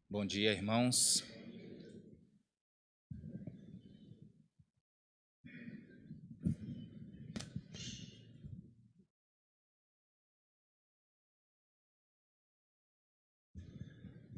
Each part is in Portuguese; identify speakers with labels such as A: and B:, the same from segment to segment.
A: Bom dia, irmãos.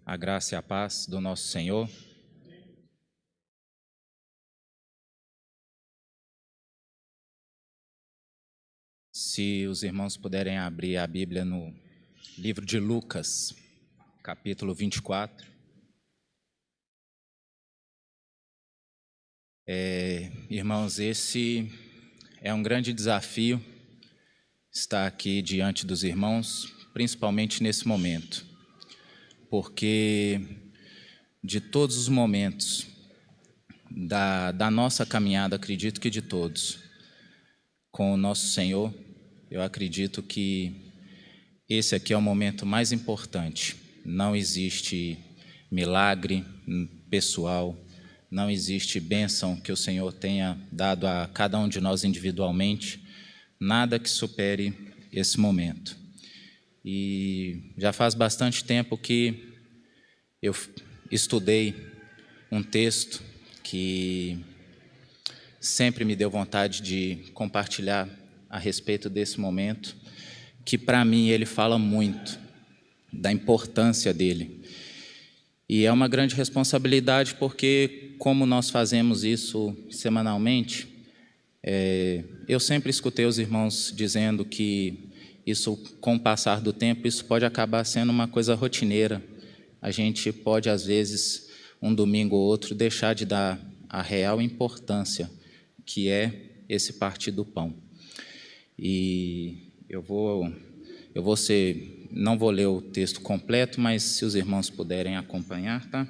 A: A graça e a paz do nosso Senhor. Se os irmãos puderem abrir a Bíblia no livro de Lucas, capítulo 24. Irmãos, esse é um grande desafio estar aqui diante dos irmãos, principalmente nesse momento, porque de todos os momentos da nossa caminhada, acredito que de todos, com o nosso Senhor, eu acredito que esse aqui é o momento mais importante. Não existe milagre pessoal, não existe bênção que o Senhor tenha dado a cada um de nós individualmente, nada que supere esse momento. E já faz bastante tempo que eu estudei um texto que sempre me deu vontade de compartilhar a respeito desse momento, que para mim ele fala muito da importância dele. E é uma grande responsabilidade porque, como nós fazemos isso semanalmente, eu sempre escutei os irmãos dizendo que isso, com o passar do tempo, isso pode acabar sendo uma coisa rotineira. A gente pode, às vezes, um domingo ou outro, deixar de dar a real importância que é esse partir do pão. E não vou ler o texto completo, mas se os irmãos puderem acompanhar, tá?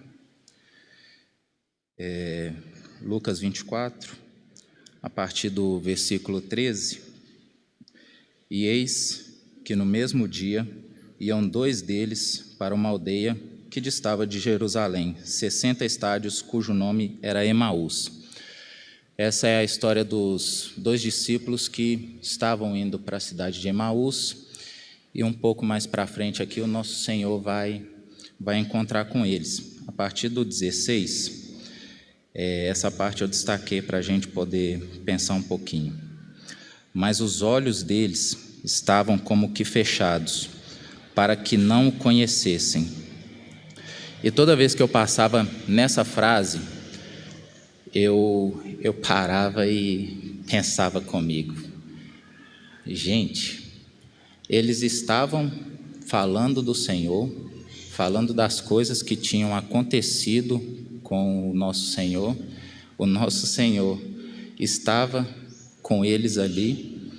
A: Lucas 24, a partir do versículo 13. E eis que no mesmo dia iam 2 deles para uma aldeia que distava de Jerusalém, 60 estádios, cujo nome era Emaús. Essa é a história dos 2 discípulos que estavam indo para a cidade de Emaús, e um pouco mais para frente aqui o nosso Senhor vai encontrar com eles. A partir do 16, essa parte eu destaquei para a gente poder pensar um pouquinho. Mas os olhos deles estavam como que fechados, para que não o conhecessem. E toda vez que eu passava nessa frase, eu parava e pensava comigo: gente, eles estavam falando do Senhor, falando das coisas que tinham acontecido com o nosso Senhor estava com eles ali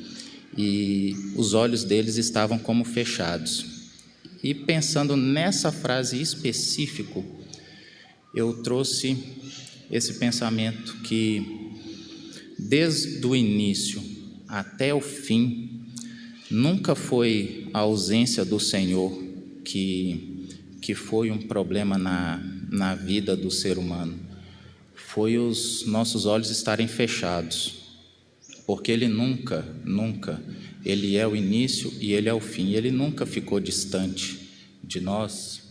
A: e os olhos deles estavam como fechados. E pensando nessa frase específica, eu trouxe esse pensamento que, desde o início até o fim, nunca foi a ausência do Senhor que foi um problema na vida do ser humano. Foi os nossos olhos estarem fechados, porque Ele nunca, Ele é o início e Ele é o fim. Ele nunca ficou distante de nós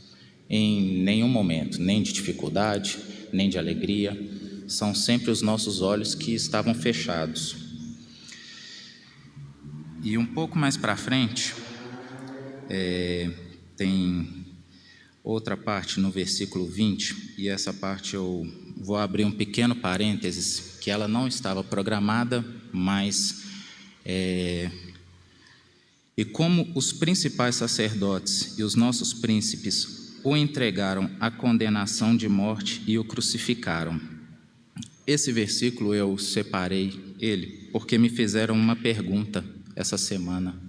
A: em nenhum momento, nem de dificuldade, nem de alegria. São sempre os nossos olhos que estavam fechados. E um pouco mais para frente, tem outra parte no versículo 20, e essa parte eu vou abrir um pequeno parênteses, que ela não estava programada, mas e como os principais sacerdotes e os nossos príncipes o entregaram à condenação de morte e o crucificaram. Esse versículo eu separei ele porque me fizeram uma pergunta essa semana.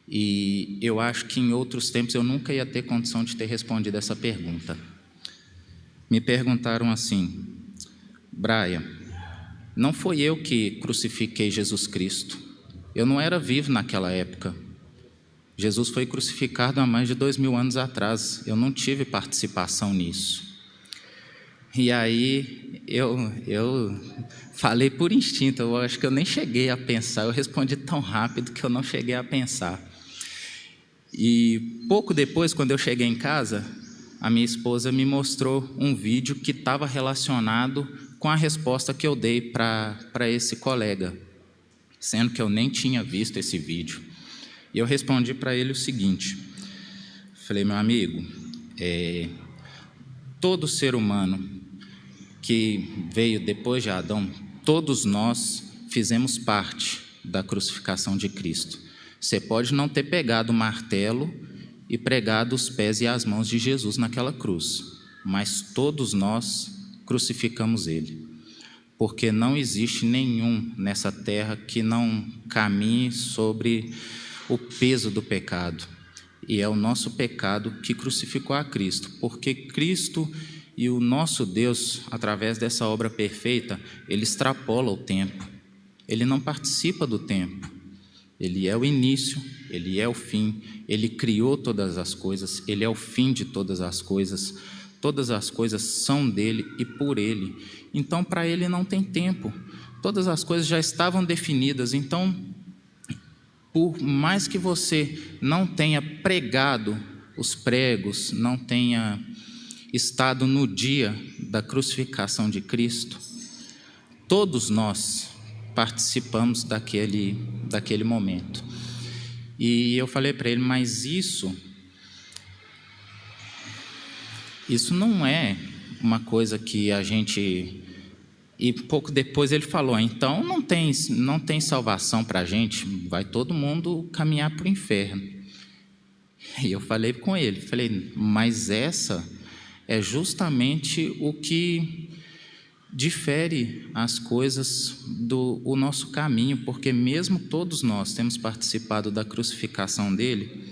A: E eu acho que em outros tempos eu nunca ia ter condição de ter respondido essa pergunta. Me perguntaram assim: Brian, não foi eu que crucifiquei Jesus Cristo. Eu não era vivo naquela época. Jesus foi crucificado há mais de 2000 anos atrás. Eu não tive participação nisso. E aí eu falei por instinto, eu acho que eu nem cheguei a pensar. Eu respondi tão rápido que eu não cheguei a pensar. E pouco depois, quando eu cheguei em casa, a minha esposa me mostrou um vídeo que estava relacionado com a resposta que eu dei para esse colega, sendo que eu nem tinha visto esse vídeo. E eu respondi para ele o seguinte, falei, meu amigo, todo ser humano que veio depois de Adão, todos nós fizemos parte da crucificação de Cristo. Você pode não ter pegado o martelo e pregado os pés e as mãos de Jesus naquela cruz, mas todos nós crucificamos Ele, porque não existe nenhum nessa terra que não caminhe sobre o peso do pecado, e é o nosso pecado que crucificou a Cristo, porque Cristo e o nosso Deus, através dessa obra perfeita, Ele extrapola o tempo, Ele não participa do tempo, Ele é o início, Ele é o fim, Ele criou todas as coisas, Ele é o fim de todas as coisas são dEle e por Ele, então para Ele não tem tempo, todas as coisas já estavam definidas, então por mais que você não tenha pregado os pregos, não tenha estado no dia da crucificação de Cristo, todos nós participamos daquele momento. E eu falei para ele, mas isso não é uma coisa que a gente... E pouco depois ele falou, então não tem salvação para a gente, vai todo mundo caminhar para o inferno. E eu falei com ele, mas essa é justamente o que difere as coisas do nosso caminho, porque mesmo todos nós temos participado da crucificação dele,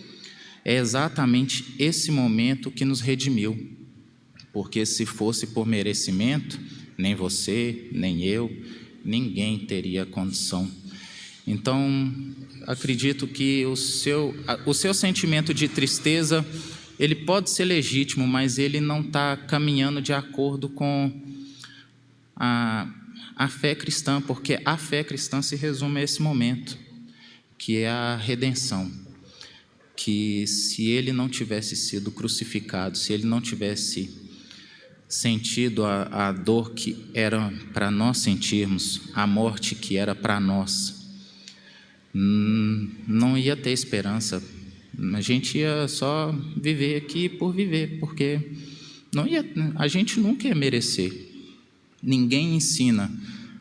A: é exatamente esse momento que nos redimiu, porque se fosse por merecimento, nem você, nem eu, ninguém teria condição. Então, acredito que o seu sentimento de tristeza, ele pode ser legítimo, mas ele não está caminhando de acordo com a fé cristã, porque a fé cristã se resume a esse momento, que é a redenção, que se ele não tivesse sido crucificado, se ele não tivesse sentido a dor que era para nós sentirmos, a morte que era para nós, não ia ter esperança, a gente ia só viver aqui por viver, porque a gente nunca ia merecer. Ninguém ensina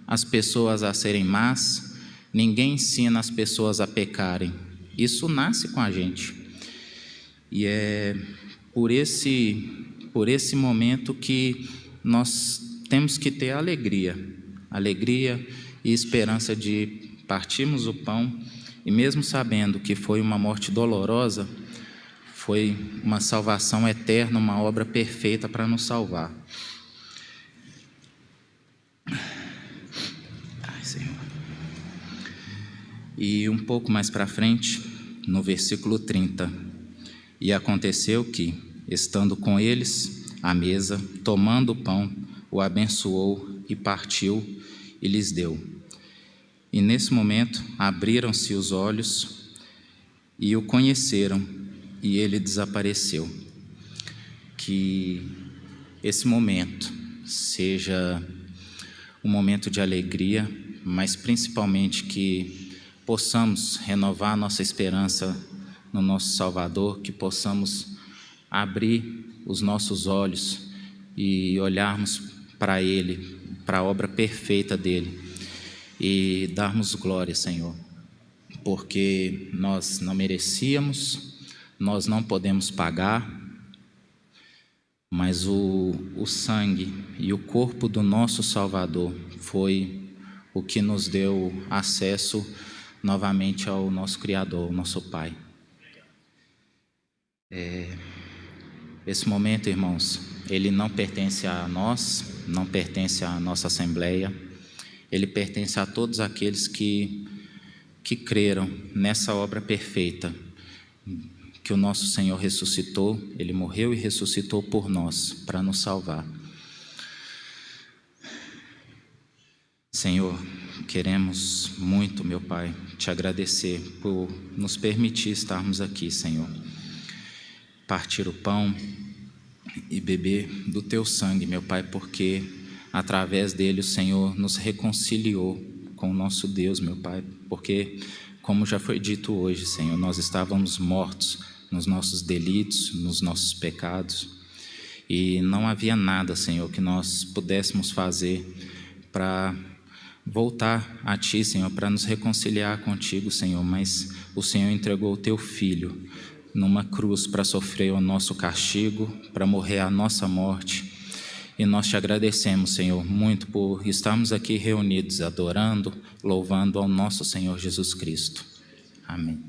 A: as pessoas a serem más, ninguém ensina as pessoas a pecarem, isso nasce com a gente, e é por esse momento que nós temos que ter alegria e esperança de partirmos o pão, e mesmo sabendo que foi uma morte dolorosa, foi uma salvação eterna, uma obra perfeita para nos salvar. Ai, Senhor. E um pouco mais para frente, no versículo 30, e aconteceu que, estando com eles à mesa, tomando o pão, o abençoou e partiu e lhes deu. E nesse momento abriram-se os olhos e o conheceram, e ele desapareceu. Que esse momento seja um momento de alegria, mas principalmente que possamos renovar nossa esperança no nosso Salvador, que possamos abrir os nossos olhos e olharmos para Ele, para a obra perfeita dEle, e darmos glória, Senhor, porque nós não merecíamos, nós não podemos pagar, mas o sangue e o corpo do nosso Salvador foi o que nos deu acesso novamente ao nosso Criador, ao nosso Pai. Esse momento, irmãos, ele não pertence a nós, não pertence à nossa Assembleia, ele pertence a todos aqueles que creram nessa obra perfeita, que o nosso Senhor ressuscitou, Ele morreu e ressuscitou por nós, para nos salvar. Senhor, queremos muito, meu Pai, te agradecer por nos permitir estarmos aqui, Senhor. Partir o pão, e beber do teu sangue, meu Pai, porque através dele o Senhor nos reconciliou com o nosso Deus, meu Pai, porque, como já foi dito hoje, Senhor, nós estávamos mortos nos nossos delitos, nos nossos pecados, e não havia nada, Senhor, que nós pudéssemos fazer para voltar a Ti, Senhor, para nos reconciliar contigo, Senhor, mas o Senhor entregou o Teu Filho numa cruz para sofrer o nosso castigo, para morrer a nossa morte, e nós Te agradecemos, Senhor, muito por estarmos aqui reunidos, adorando, louvando ao nosso Senhor Jesus Cristo. Amém.